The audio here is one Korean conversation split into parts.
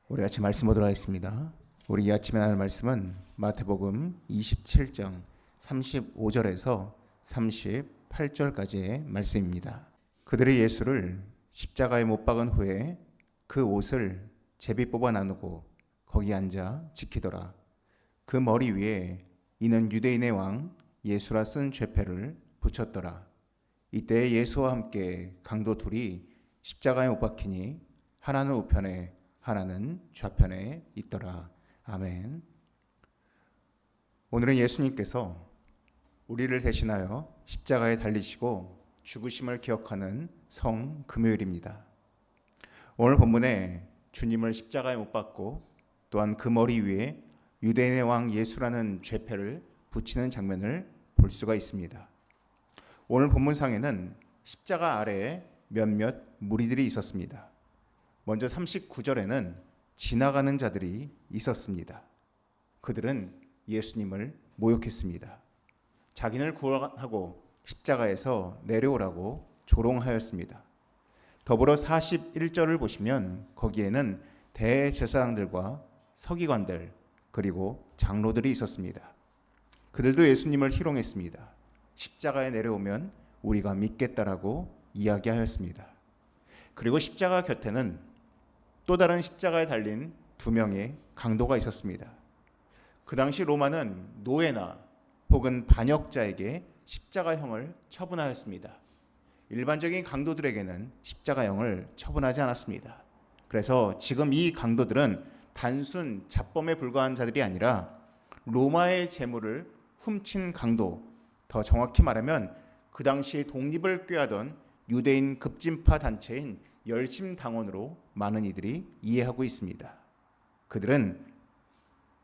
우리 같이 말씀 보도록 하겠습니다. 우리 이 아침에 나눌 말씀은 마태복음 27장 35절에서 38절까지의 말씀입니다. 그들이 예수를 십자가에 못 박은 후에 그 옷을 제비 뽑아 나누고 거기 앉아 지키더라. 그 머리 위에 이는 유대인의 왕 예수라 쓴 죄패를 붙였더라. 이때 예수와 함께 강도 둘이 십자가에 못 박히니 하나는 우편에 하나는 좌편에 있더라. 아멘. 오늘은 예수님께서 우리를 대신하여 십자가에 달리시고 죽으심을 기억하는 성 금요일입니다. 오늘 본문에 주님을 십자가에 못 박고 또한 그 머리 위에 유대인의 왕 예수라는 죄패를 붙이는 장면을 볼 수가 있습니다. 오늘 본문상에는 십자가 아래에 몇몇 무리들이 있었습니다. 먼저 39절에는 지나가는 자들이 있었습니다. 그들은 예수님을 모욕했습니다. 자기를 구원하고 십자가에서 내려오라고 조롱하였습니다. 더불어 41절을 보시면 거기에는 대제사장들과 서기관들 그리고 장로들이 있었습니다. 그들도 예수님을 희롱했습니다. 십자가에 내려오면 우리가 믿겠다라고 이야기하였습니다. 그리고 십자가 곁에는 또 다른 십자가에 달린 두 명의 강도가 있었습니다. 그 당시 로마는 노예나 혹은 반역자에게 십자가형을 처분하였습니다. 일반적인 강도들에게는 십자가형을 처분하지 않았습니다. 그래서 지금 이 강도들은 단순 잡범에 불과한 자들이 아니라 로마의 재물을 훔친 강도, 더 정확히 말하면 그 당시 독립을 꾀하던 유대인 급진파 단체인 열심당원으로 많은 이들이 이해하고 있습니다. 그들은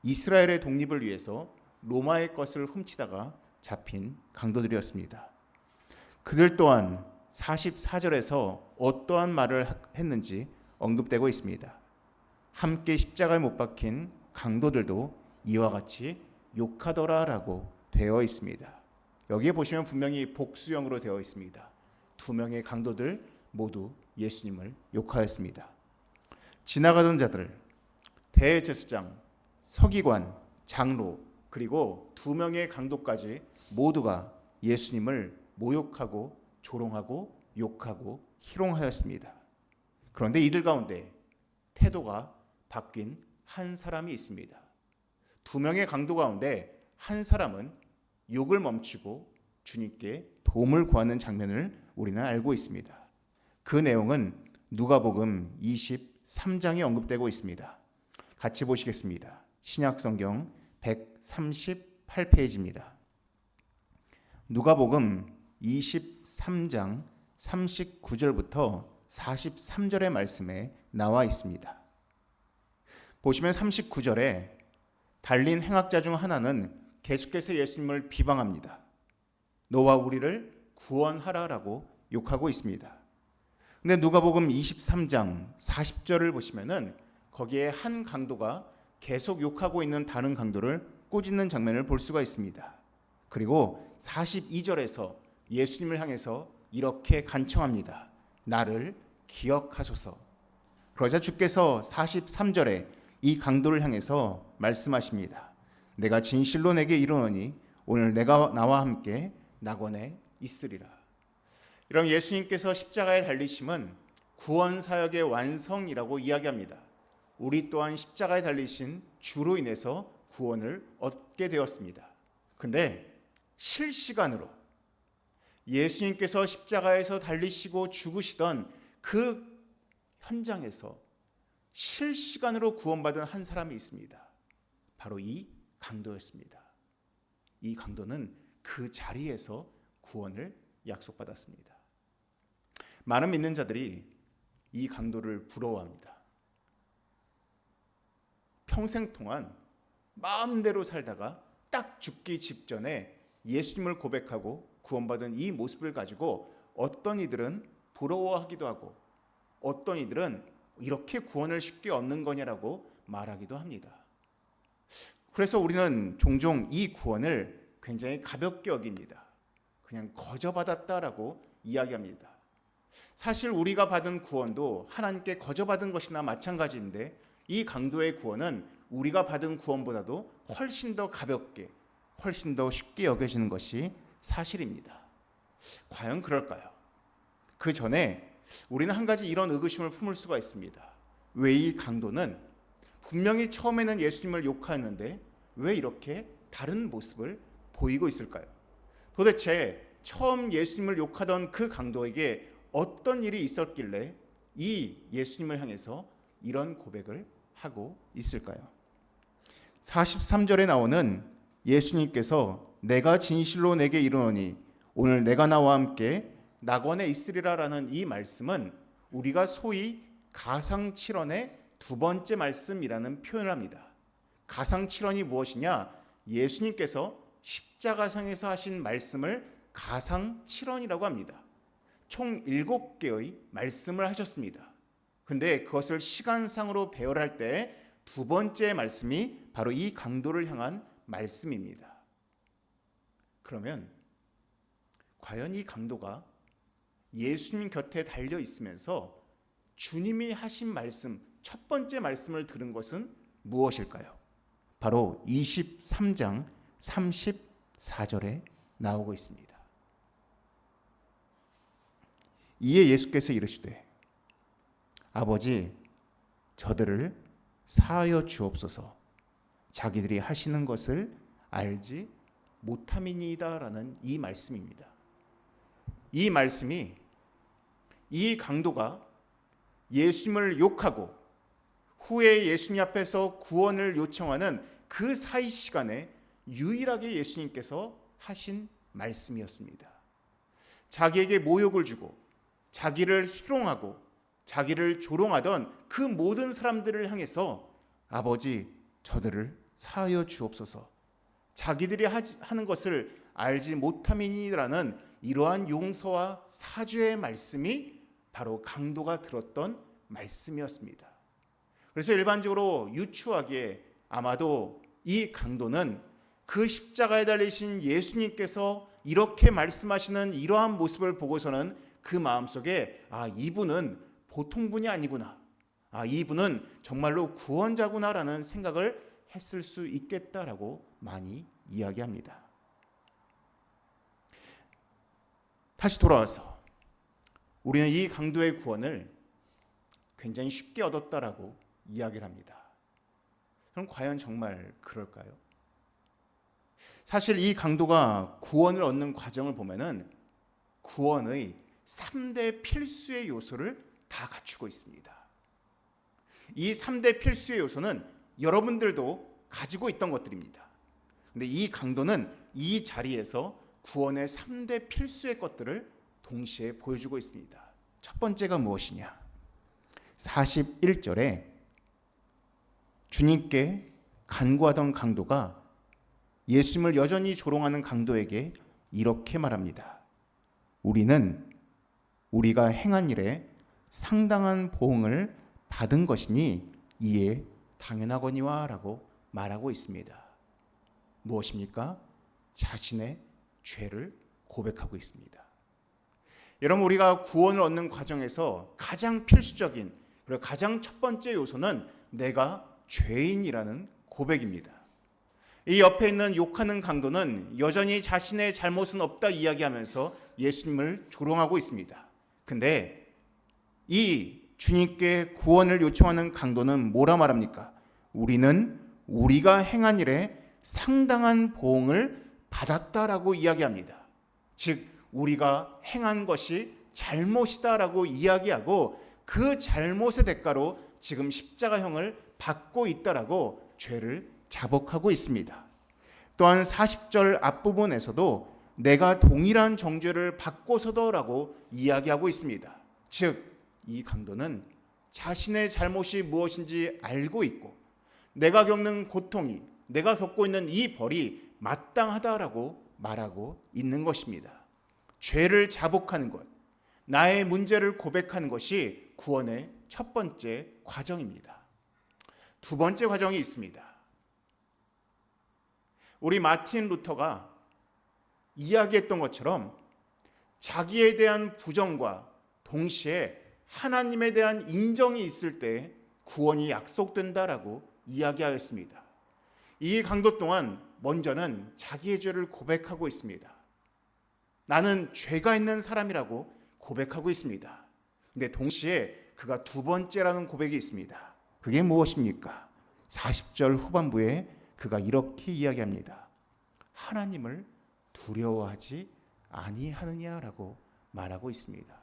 이스라엘의 독립을 위해서 로마의 것을 훔치다가 잡힌 강도들이었습니다. 그들 또한 44절에서 어떠한 말을 했는지 언급되고 있습니다. 함께 십자가에 못 박힌 강도들도 이와 같이 욕하더라라고 되어 있습니다. 여기에 보시면 분명히 복수형으로 되어 있습니다. 두 명의 강도들 모두 예수님을 욕하였습니다. 지나가던 자들, 대제사장, 서기관, 장로 그리고 두 명의 강도까지 모두가 예수님을 모욕하고 조롱하고 욕하고 희롱하였습니다. 그런데 이들 가운데 태도가 바뀐 한 사람이 있습니다. 두 명의 강도 가운데 한 사람은 욕을 멈추고 주님께 도움을 구하는 장면을 우리는 알고 있습니다. 그 내용은 누가복음 23장에 언급되고 있습니다. 같이 보시겠습니다. 신약성경 138페이지입니다. 누가복음 23장 39절부터 43절의 말씀에 나와 있습니다. 보시면 39절에 달린 행악자 중 하나는 계속해서 예수님을 비방합니다. 너와 우리를 구원하라라고 욕하고 있습니다. 근데 누가복음 23장 40절을 보시면은 거기에 한 강도가 계속 욕하고 있는 다른 강도를 꾸짖는 장면을 볼 수가 있습니다. 그리고 42절에서 예수님을 향해서 이렇게 간청합니다. 나를 기억하소서. 그러자 주께서 43절에 이 강도를 향해서 말씀하십니다. 내가 진실로 내게 이르노니 오늘 내가 나와 함께 낙원에 있으리라. 이런 예수님께서 십자가에 달리심은 구원 사역의 완성이라고 이야기합니다. 우리 또한 십자가에 달리신 주로 인해서 구원을 얻게 되었습니다. 근데 실시간으로 예수님께서 십자가에서 달리시고 죽으시던 그 현장에서 실시간으로 구원받은 한 사람이 있습니다. 바로 이 강도였습니다. 이 강도는 그 자리에서 구원을 약속받았습니다. 많은 믿는 자들이 이 강도를 부러워합니다. 평생 동안 마음대로 살다가 딱 죽기 직전에 예수님을 고백하고 구원받은 이 모습을 가지고 어떤 이들은 부러워하기도 하고 어떤 이들은 이렇게 구원을 쉽게 얻는 거냐라고 말하기도 합니다. 그래서 우리는 종종 이 구원을 굉장히 가볍게 여깁니다. 그냥 거저 받았다라고 이야기합니다. 사실 우리가 받은 구원도 하나님께 거저 받은 것이나 마찬가지인데 이 강도의 구원은 우리가 받은 구원보다도 훨씬 더 가볍게, 훨씬 더 쉽게 여겨지는 것이 사실입니다. 과연 그럴까요? 그 전에 우리는 한 가지 이런 의구심을 품을 수가 있습니다. 왜 이 강도는 분명히 처음에는 예수님을 욕하였는데 왜 이렇게 다른 모습을 보이고 있을까요? 도대체 처음 예수님을 욕하던 그 강도에게 어떤 일이 있었길래 이 예수님을 향해서 이런 고백을 하고 있을까요? 43절에 나오는 예수님께서 내가 진실로 내게 이르노니 오늘 내가 나와 함께 낙원에 있으리라라는 이 말씀은 우리가 소위 가상칠언의 두 번째 말씀이라는 표현을 합니다. 가상칠언이 무엇이냐? 예수님께서 십자가상에서 하신 말씀을 가상칠언이라고 합니다. 총 7개의 말씀을 하셨습니다. 근데 그것을 시간상으로 배열할 때 두 번째 말씀이 바로 이 강도를 향한 말씀입니다. 그러면 과연 이 강도가 예수님 곁에 달려 있으면서 주님이 하신 말씀, 첫 번째 말씀을 들은 것은 무엇일까요? 바로 23장 34절에 나오고 있습니다. 이에 예수께서 이르시되 아버지 저들을 사하여 주옵소서 자기들이 하시는 것을 알지 못함이니이다라는 이 말씀입니다. 이 말씀이 이 강도가 예수님을 욕하고 후에 예수님 앞에서 구원을 요청하는 그 사이 시간에 유일하게 예수님께서 하신 말씀이었습니다. 자기에게 모욕을 주고 자기를 희롱하고 자기를 조롱하던 그 모든 사람들을 향해서 아버지 저들을 사하여 주옵소서 자기들이 하는 것을 알지 못함이니라는 이러한 용서와 사죄의 말씀이 바로 강도가 들었던 말씀이었습니다. 그래서 일반적으로 유추하기에 아마도 이 강도는 그 십자가에 달리신 예수님께서 이렇게 말씀하시는 이러한 모습을 보고서는 그 마음속에 이분은 보통 분이 아니구나. 이분은 정말로 구원자구나라는 생각을 했을 수 있겠다라고 많이 이야기합니다. 다시 돌아와서 우리는 이 강도의 구원을 굉장히 쉽게 얻었다라고 이야기를 합니다. 그럼 과연 정말 그럴까요? 사실 이 강도가 구원을 얻는 과정을 보면은 구원의 3대 필수의 요소를 다 갖추고 있습니다. 이 3대 필수의 요소는 여러분들도 가지고 있던 것들입니다. 근데 이 강도는 이 자리에서 구원의 3대 필수의 것들을 동시에 보여주고 있습니다. 첫 번째가 무엇이냐? 41절에 주님께 간구하던 강도가 예수님을 여전히 조롱하는 강도에게 이렇게 말합니다. 우리는 우리가 행한 일에 상당한 보응을 받은 것이니 이에 당연하거니와 라고 말하고 있습니다. 무엇입니까? 자신의 죄를 고백하고 있습니다. 여러분 우리가 구원을 얻는 과정에서 가장 필수적인 그리고 가장 첫 번째 요소는 내가 죄인이라는 고백입니다. 이 옆에 있는 욕하는 강도는 여전히 자신의 잘못은 없다 이야기하면서 예수님을 조롱하고 있습니다. 근데 이 주님께 구원을 요청하는 강도는 뭐라 말합니까? 우리는 우리가 행한 일에 상당한 보응을 받았다라고 이야기합니다. 즉 우리가 행한 것이 잘못이다라고 이야기하고 그 잘못의 대가로 지금 십자가형을 받고 있다라고 죄를 자복하고 있습니다. 또한 40절 앞부분에서도 내가 동일한 정죄를 받고서도라고 이야기하고 있습니다. 즉 이 강도는 자신의 잘못이 무엇인지 알고 있고 내가 겪는 고통이 내가 겪고 있는 이 벌이 마땅하다라고 말하고 있는 것입니다. 죄를 자복하는 것, 나의 문제를 고백하는 것이 구원의 첫 번째 과정입니다. 두 번째 과정이 있습니다. 우리 마틴 루터가 이야기했던 것처럼 자기에 대한 부정과 동시에 하나님에 대한 인정이 있을 때 구원이 약속된다라고 이야기하였습니다. 이 강도 동안 먼저는 자기의 죄를 고백하고 있습니다. 나는 죄가 있는 사람이라고 고백하고 있습니다. 근데 동시에 그가 두 번째라는 고백이 있습니다. 그게 무엇입니까? 40절 후반부에 그가 이렇게 이야기합니다. 하나님을 두려워하지 아니하느냐라고 말하고 있습니다.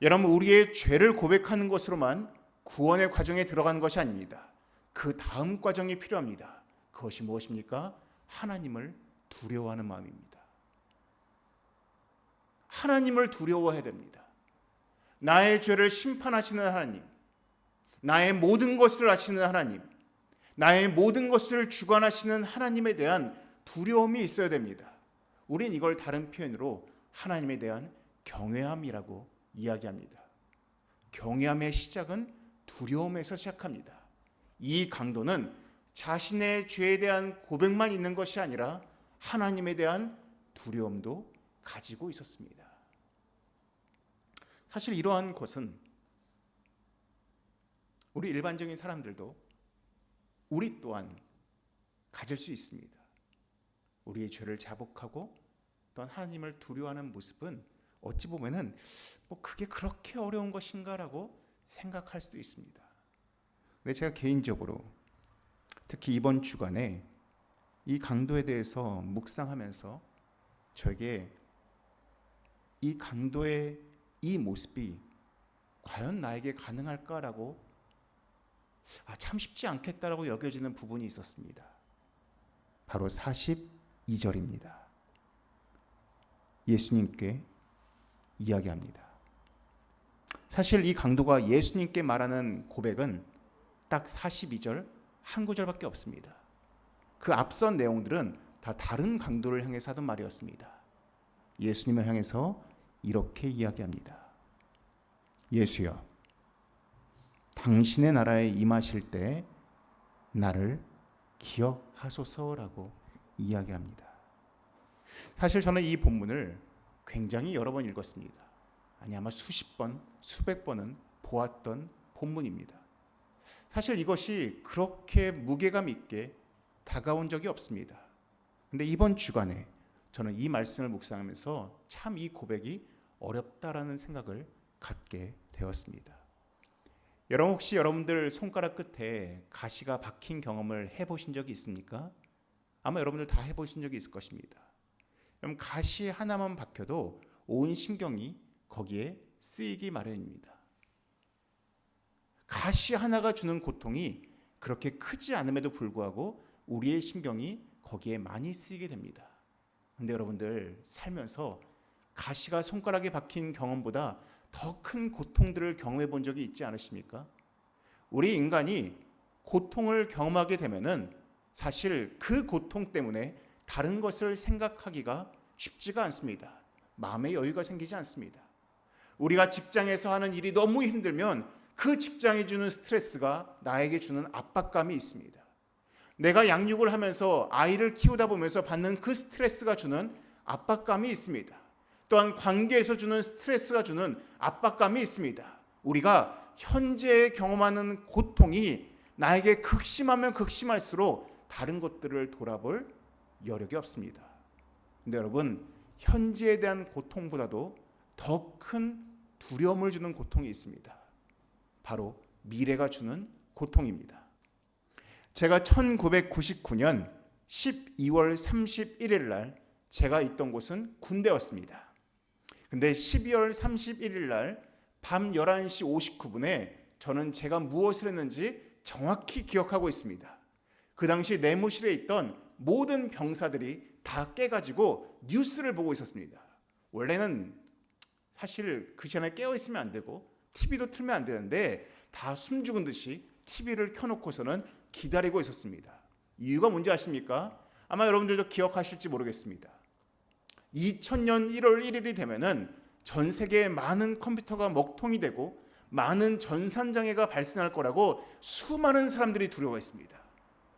여러분, 우리의 죄를 고백하는 것으로만 구원의 과정에 들어가는 것이 아닙니다. 그 다음 과정이 필요합니다. 그것이 무엇입니까? 하나님을 두려워하는 마음입니다. 하나님을 두려워해야 됩니다. 나의 죄를 심판하시는 하나님, 나의 모든 것을 아시는 하나님, 나의 모든 것을 주관하시는 하나님에 대한 두려움이 있어야 됩니다. 우린 이걸 다른 표현으로 하나님에 대한 경외함이라고 이야기합니다. 경외함의 시작은 두려움에서 시작합니다. 이 강도는 자신의 죄에 대한 고백만 있는 것이 아니라 하나님에 대한 두려움도 가지고 있었습니다. 사실 이러한 것은 우리 일반적인 사람들도 우리 또한 가질 수 있습니다. 우리의 죄를 자복하고 또한 하나님을 두려워하는 모습은 어찌 보면은 그게 그렇게 어려운 것인가라고 생각할 수도 있습니다. 근데 제가 개인적으로 특히 이번 주간에 이 강도에 대해서 묵상하면서 저에게 이 강도의 이 모습이 과연 나에게 가능할까라고 참 쉽지 않겠다라고 여겨지는 부분이 있었습니다. 바로 42절입니다. 예수님께 이야기합니다. 사실 이 강도가 예수님께 말하는 고백은 딱 42절 한 구절밖에 없습니다. 그 앞선 내용들은 다 다른 강도를 향해서 하던 말이었습니다. 예수님을 향해서 이렇게 이야기합니다. 예수여, 당신의 나라에 임하실 때 나를 기억하소서라고 이야기합니다. 사실 저는 이 본문을 굉장히 여러 번 읽었습니다. 아마 수십 번, 수백 번은 보았던 본문입니다. 사실 이것이 그렇게 무게감 있게 다가온 적이 없습니다. 근데 이번 주간에 저는 이 말씀을 묵상하면서 참 이 고백이 어렵다라는 생각을 갖게 되었습니다. 여러분, 혹시 여러분들 손가락 끝에 가시가 박힌 경험을 해보신 적이 있습니까? 아마 여러분들 다 해보신 적이 있을 것입니다. 그럼 가시 하나만 박혀도 온 신경이 거기에 쓰이기 마련입니다. 가시 하나가 주는 고통이 그렇게 크지 않음에도 불구하고 우리의 신경이 거기에 많이 쓰이게 됩니다. 그런데 여러분들 살면서 가시가 손가락에 박힌 경험보다 더 큰 고통들을 경험해 본 적이 있지 않으십니까? 우리 인간이 고통을 경험하게 되면은 사실 그 고통 때문에 다른 것을 생각하기가 쉽지가 않습니다. 마음의 여유가 생기지 않습니다. 우리가 직장에서 하는 일이 너무 힘들면 그 직장이 주는 스트레스가 나에게 주는 압박감이 있습니다. 내가 양육을 하면서 아이를 키우다 보면서 받는 그 스트레스가 주는 압박감이 있습니다. 또한 관계에서 주는 스트레스가 주는 압박감이 있습니다. 우리가 현재 경험하는 고통이 나에게 극심하면 극심할수록 다른 것들을 돌아볼 여력이 없습니다. 근데 여러분, 현재에 대한 고통보다도 더 큰 두려움을 주는 고통이 있습니다. 바로 미래가 주는 고통입니다. 제가 1999년 12월 31일 날 제가 있던 곳은 군대였습니다. 근데 12월 31일 날 밤 11시 59분에 저는 제가 무엇을 했는지 정확히 기억하고 있습니다. 그 당시 내무실에 있던 모든 병사들이 다 깨가지고 뉴스를 보고 있었습니다. 원래는 사실 그 시간에 깨어있으면 안 되고 TV도 틀면 안 되는데 다 숨죽은 듯이 TV를 켜놓고서는 기다리고 있었습니다. 이유가 뭔지 아십니까? 아마 여러분들도 기억하실지 모르겠습니다. 2000년 1월 1일이 되면은 전 세계에 많은 컴퓨터가 먹통이 되고 많은 전산장애가 발생할 거라고 수많은 사람들이 두려워했습니다.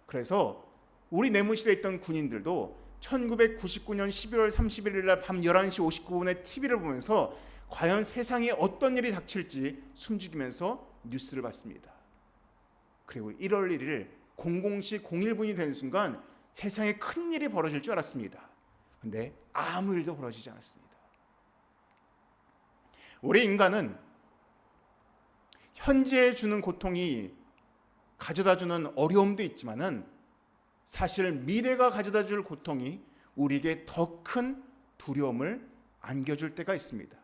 그래서 우리 내무실에 있던 군인들도 1999년 12월 31일 날 밤 11시 59분에 TV를 보면서 과연 세상에 어떤 일이 닥칠지 숨죽이면서 뉴스를 봤습니다. 그리고 1월 1일 00시 01분이 되는 순간 세상에 큰 일이 벌어질 줄 알았습니다. 근데 아무 일도 벌어지지 않았습니다. 우리 인간은 현재에 주는 고통이 가져다주는 어려움도 있지만은 사실 미래가 가져다줄 고통이 우리에게 더 큰 두려움을 안겨줄 때가 있습니다.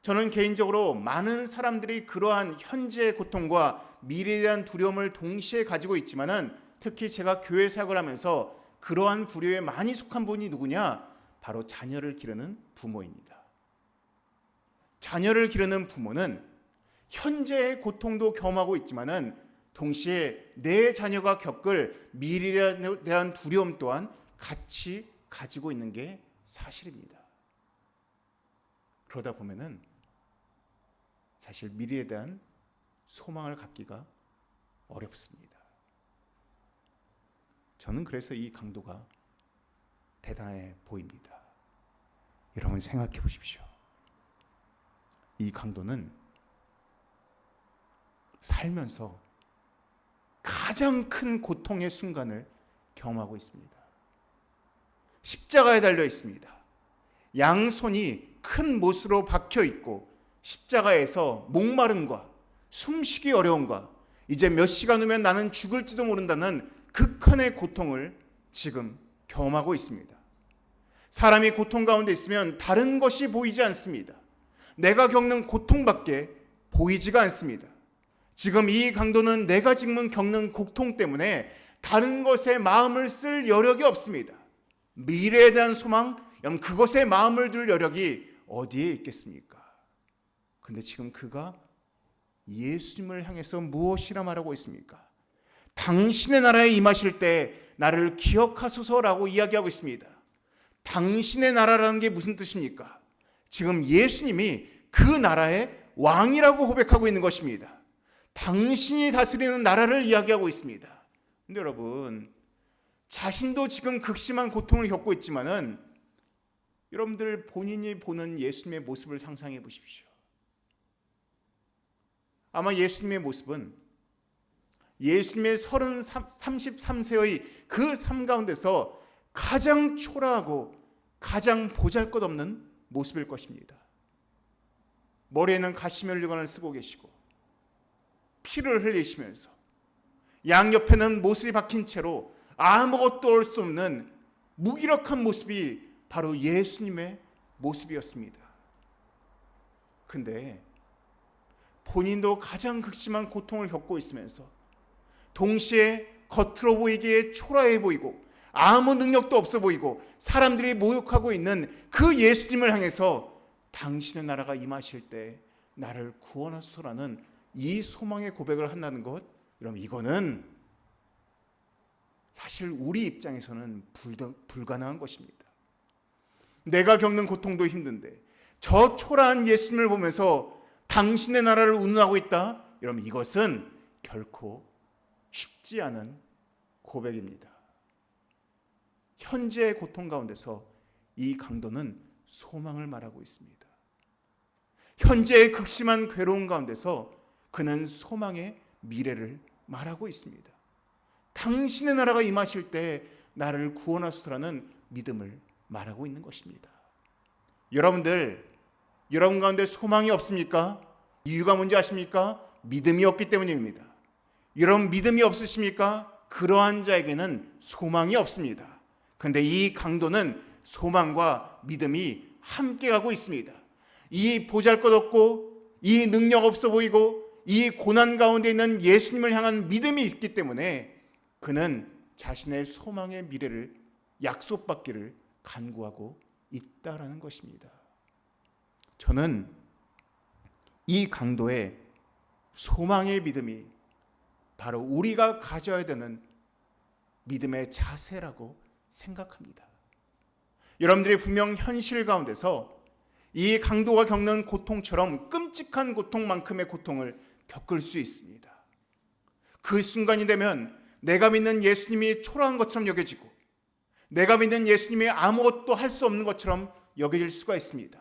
저는 개인적으로 많은 사람들이 그러한 현재의 고통과 미래에 대한 두려움을 동시에 가지고 있지만은 특히 제가 교회 사역을 하면서 그러한 부류에 많이 속한 분이 누구냐? 바로 자녀를 기르는 부모입니다. 자녀를 기르는 부모는 현재의 고통도 경험하고 있지만은 동시에 내 자녀가 겪을 미래에 대한 두려움 또한 같이 가지고 있는 게 사실입니다. 그러다 보면은 사실 미래에 대한 소망을 갖기가 어렵습니다. 저는 그래서 이 강도가 대단해 보입니다. 여러분 생각해 보십시오. 이 강도는 살면서 가장 큰 고통의 순간을 경험하고 있습니다. 십자가에 달려 있습니다. 양손이 큰 못으로 박혀 있고 십자가에서 목마름과 숨쉬기 어려움과 이제 몇 시간 후면 나는 죽을지도 모른다는 극한의 고통을 지금 경험하고 있습니다. 사람이 고통 가운데 있으면 다른 것이 보이지 않습니다. 내가 겪는 고통밖에 보이지가 않습니다. 지금 이 강도는 내가 지금 겪는 고통 때문에 다른 것에 마음을 쓸 여력이 없습니다. 미래에 대한 소망, 그것에 마음을 둘 여력이 어디에 있겠습니까? 근데 지금 그가 예수님을 향해서 무엇이라 말하고 있습니까? 당신의 나라에 임하실 때 나를 기억하소서라고 이야기하고 있습니다. 당신의 나라라는 게 무슨 뜻입니까? 지금 예수님이 그 나라의 왕이라고 고백하고 있는 것입니다. 당신이 다스리는 나라를 이야기하고 있습니다. 근데 여러분, 자신도 지금 극심한 고통을 겪고 있지만은 여러분들 본인이 보는 예수님의 모습을 상상해 보십시오. 아마 예수님의 모습은 예수님의 33세의 그 삶 가운데서 가장 초라하고 가장 보잘것없는 모습일 것입니다. 머리에는 가시면류관을 쓰고 계시고 피를 흘리시면서 양옆에는 못이 박힌 채로 아무것도 할 수 없는 무기력한 모습이 바로 예수님의 모습이었습니다. 근데 본인도 가장 극심한 고통을 겪고 있으면서 동시에 겉으로 보이기에 초라해 보이고 아무 능력도 없어 보이고 사람들이 모욕하고 있는 그 예수님을 향해서 당신의 나라가 임하실 때 나를 구원하소서라는 이 소망의 고백을 한다는 것, 여러분 이거는 사실 우리 입장에서는 불가능한 것입니다. 내가 겪는 고통도 힘든데 저 초라한 예수님을 보면서 당신의 나라를 운운하고 있다? 여러분 이것은 결코 쉽지 않은 고백입니다. 현재의 고통 가운데서 이 강도는 소망을 말하고 있습니다. 현재의 극심한 괴로움 가운데서 그는 소망의 미래를 말하고 있습니다. 당신의 나라가 임하실 때 나를 구원하소서라는 믿음을 말하고 있는 것입니다. 여러분들, 여러분 가운데 소망이 없습니까? 이유가 뭔지 아십니까? 믿음이 없기 때문입니다. 여러분 믿음이 없으십니까? 그러한 자에게는 소망이 없습니다. 그런데 이 강도는 소망과 믿음이 함께 가고 있습니다. 이 보잘것없고 이 능력 없어 보이고 이 고난 가운데 있는 예수님을 향한 믿음이 있기 때문에 그는 자신의 소망의 미래를 약속받기를 간구하고 있다라는 것입니다. 저는 이 강도의 소망의 믿음이 바로 우리가 가져야 되는 믿음의 자세라고 생각합니다. 여러분들이 분명 현실 가운데서 이 강도가 겪는 고통처럼 끔찍한 고통만큼의 고통을 겪을 수 있습니다. 그 순간이 되면 내가 믿는 예수님이 초라한 것처럼 여겨지고 내가 믿는 예수님이 아무것도 할 수 없는 것처럼 여겨질 수가 있습니다.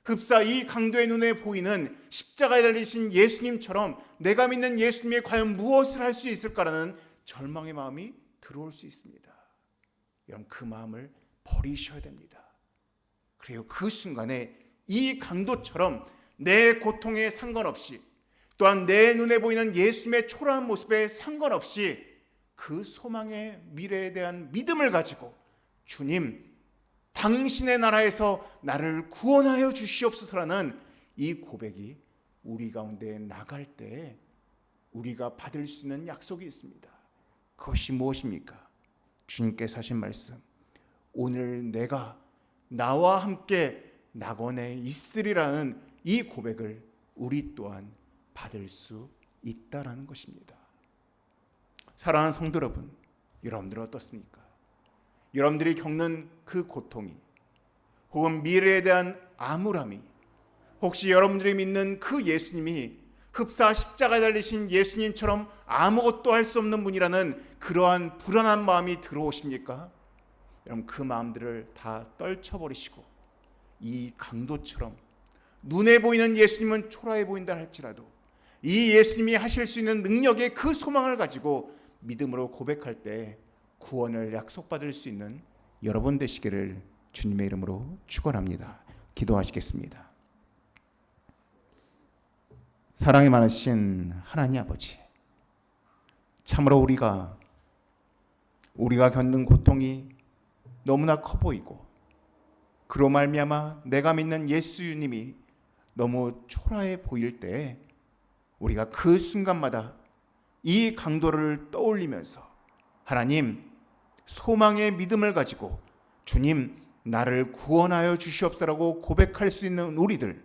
흡사 이 강도의 눈에 보이는 십자가에 달리신 예수님처럼 내가 믿는 예수님이 과연 무엇을 할 수 있을까라는 절망의 마음이 들어올 수 있습니다. 여러분, 그 마음을 버리셔야 됩니다. 그리고 그 순간에 이 강도처럼 내 고통에 상관없이, 또한 내 눈에 보이는 예수님의 초라한 모습에 상관없이 그 소망의 미래에 대한 믿음을 가지고 주님, 당신의 나라에서 나를 구원하여 주시옵소서라는 이 고백이 우리 가운데 나갈 때 우리가 받을 수 있는 약속이 있습니다. 그것이 무엇입니까? 주님께서 하신 말씀, 오늘 내가 나와 함께 낙원에 있으리라는 이 고백을 우리 또한 받을 수 있다라는 것입니다. 사랑하는 성도 여러분, 여러분들은 어떻습니까? 여러분들이 겪는 그 고통이, 혹은 미래에 대한 암울함이, 혹시 여러분들이 믿는 그 예수님이 흡사 십자가에 달리신 예수님처럼 아무것도 할 수 없는 분이라는 그러한 불안한 마음이 들어오십니까? 여러분, 그 마음들을 다 떨쳐버리시고 이 강도처럼 눈에 보이는 예수님은 초라해 보인다 할지라도 이 예수님이 하실 수 있는 능력의 그 소망을 가지고 믿음으로 고백할 때 구원을 약속받을 수 있는 여러분 되시기를 주님의 이름으로 축원합니다. 기도하시겠습니다. 사랑이 많으신 하나님 아버지, 참으로 우리가 겪는 고통이 너무나 커 보이고 그로 말미암아 내가 믿는 예수님이 너무 초라해 보일 때 우리가 그 순간마다 이 강도를 떠올리면서 하나님, 소망의 믿음을 가지고 주님, 나를 구원하여 주시옵소서라고 고백할 수 있는 우리들,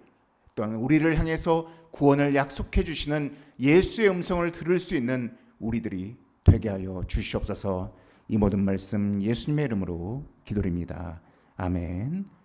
또한 우리를 향해서 구원을 약속해 주시는 예수의 음성을 들을 수 있는 우리들이 되게 하여 주시옵소서. 이 모든 말씀 예수님의 이름으로 기도드립니다. 아멘.